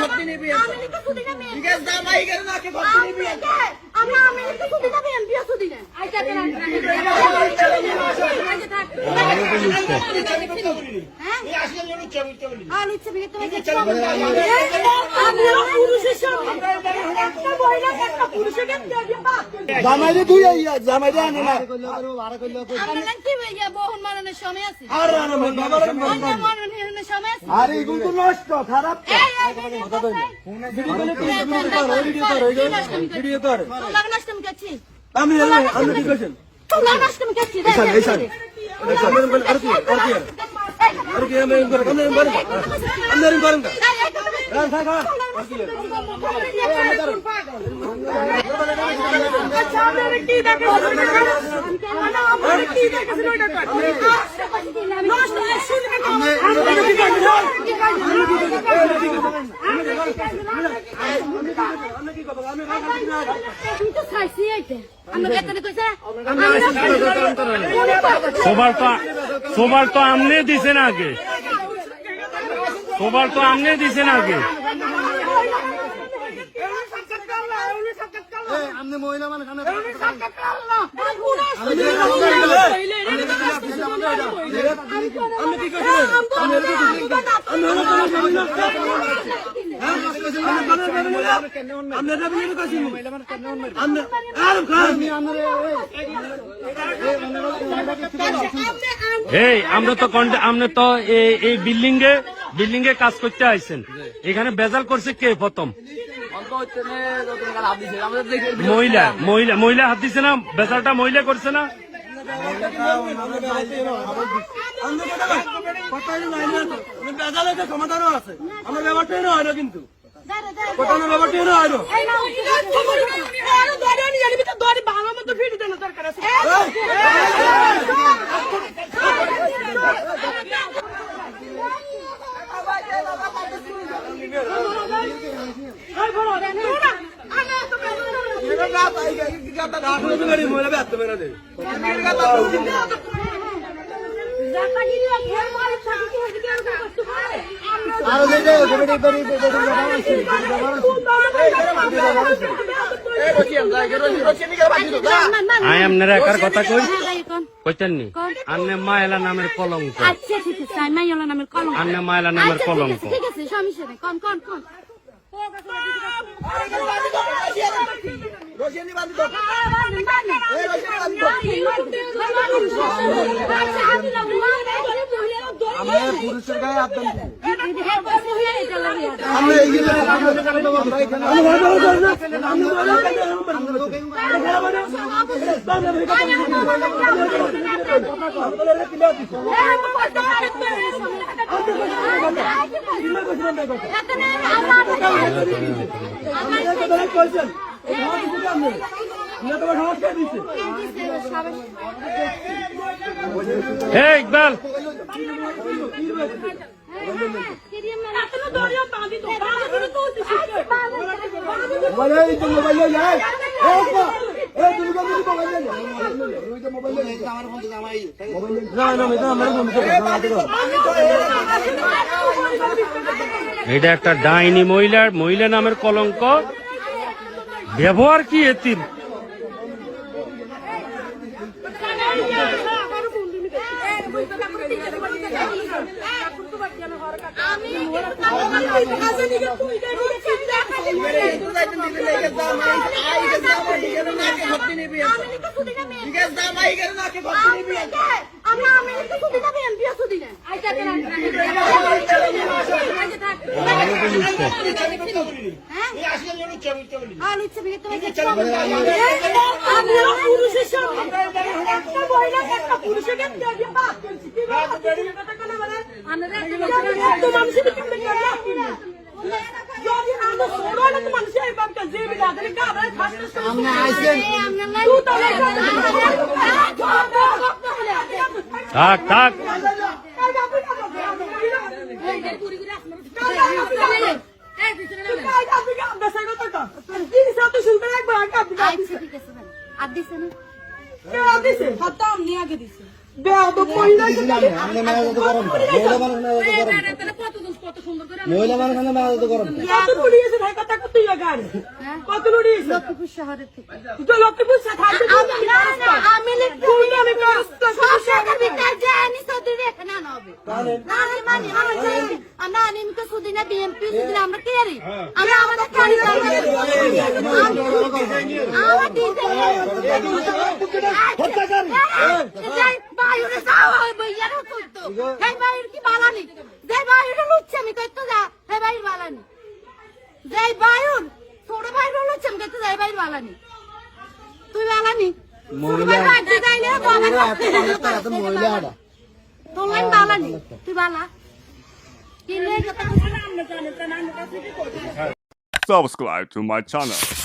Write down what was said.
ভর্তি নিবি ঠিক আছে জামাই গেল না কে ভর্তি নিবি আমরা আমি একটু ছুটি না এমপিও ছুটি না আইতা কেন হ্যাঁ এই আসলে জন্য চাবি লুচ্ছা বিয়ে তুমি আমরা পুরুষের সামনে একটা মহিলা একটা পুরুষের কাছে জামাইরে তুই জামাইরে আনে না আমরা কি ভাইয়া বহুন মারনের সময় আছে আর না মারনের সময় আছে আরে এগুলো তো নষ্ট খারাপ ভিডিও কর তোলা নষ্ট করছি আমি কি কইছেন তোলা নষ্ট করছি আর কি আমি করেন সোবার তো আমনে দিছেন আগে সোবার তো আমনে দিছেন আগে আমনে মহিলা মানে এই আমরা তো আপনি তো এই বিল্ডিং এ কাজ করতে আইছেন এখানে বেজাল করছে কে প্রথম মহিলা হাত দিছে না বেজালটা মহিলা করছে না সমাধানও আছে আমার ব্যাপারটাই হয় না কিন্তু কোটানোর ব্যাপারটাই হয় না আপনারা একার কথা কইতেন নি আন্নে মায়লা নামের কলঙ্ক আচ্ছা ঠিক আছে মাইলা নামের কলঙ্ক আন্নে মায়লা নামের কলঙ্ক ঠিক আছে সমস্যা নেই কোন পুরুষের গায়ে হাত ইকবাল এটা একটা ডাইনি মহিলা নামের কলঙ্ক ব্যবহার কি এতিম জামাই গেল না কে ভর্তি নিবি আমরা আমি একটু ছুটি না এমপিও ছুটি না আইতা কেন এই আসলে জন্য চাবি লুচ্ছা বিয়ে তুমি আমরা পুরুষের সামনে একটা মহিলা একটা পুরুষের কাছে থাক বেয়াদব মহিলা কত সুন্দর করে মহিলা মানুষ মেয়াদ গরম কত লুড়িয়েছে ভাই কথা কত গান কত লুড়িয়েছে লক্ষ্মীপুর শহরের থেকে তুই তো লক্ষ্মীপুর থাকতে আমি সরকার ভিতরে জানি সদরে এখানে আনা হবে আমরা আনিমকে সুদিনে বিএমপি সুদিনে আমরা কে রে আমরা আমাদের কারি আমার দিতে যাই বাইরে যাও বইয়ার কইতো এই বাইরে কি বালানি যাই বাইরে লুচ্ছে আমি কইতো যা হে বাইরে বালানি যাই বাইরে ছোট বাইরে লুচ্ছে আমি কইতো যাই বাইরে বালানি তুই বালানি মহিলা মহিলা তোর লাইন বালানি তুই বালা কি লে কথা Subscribe to my channel.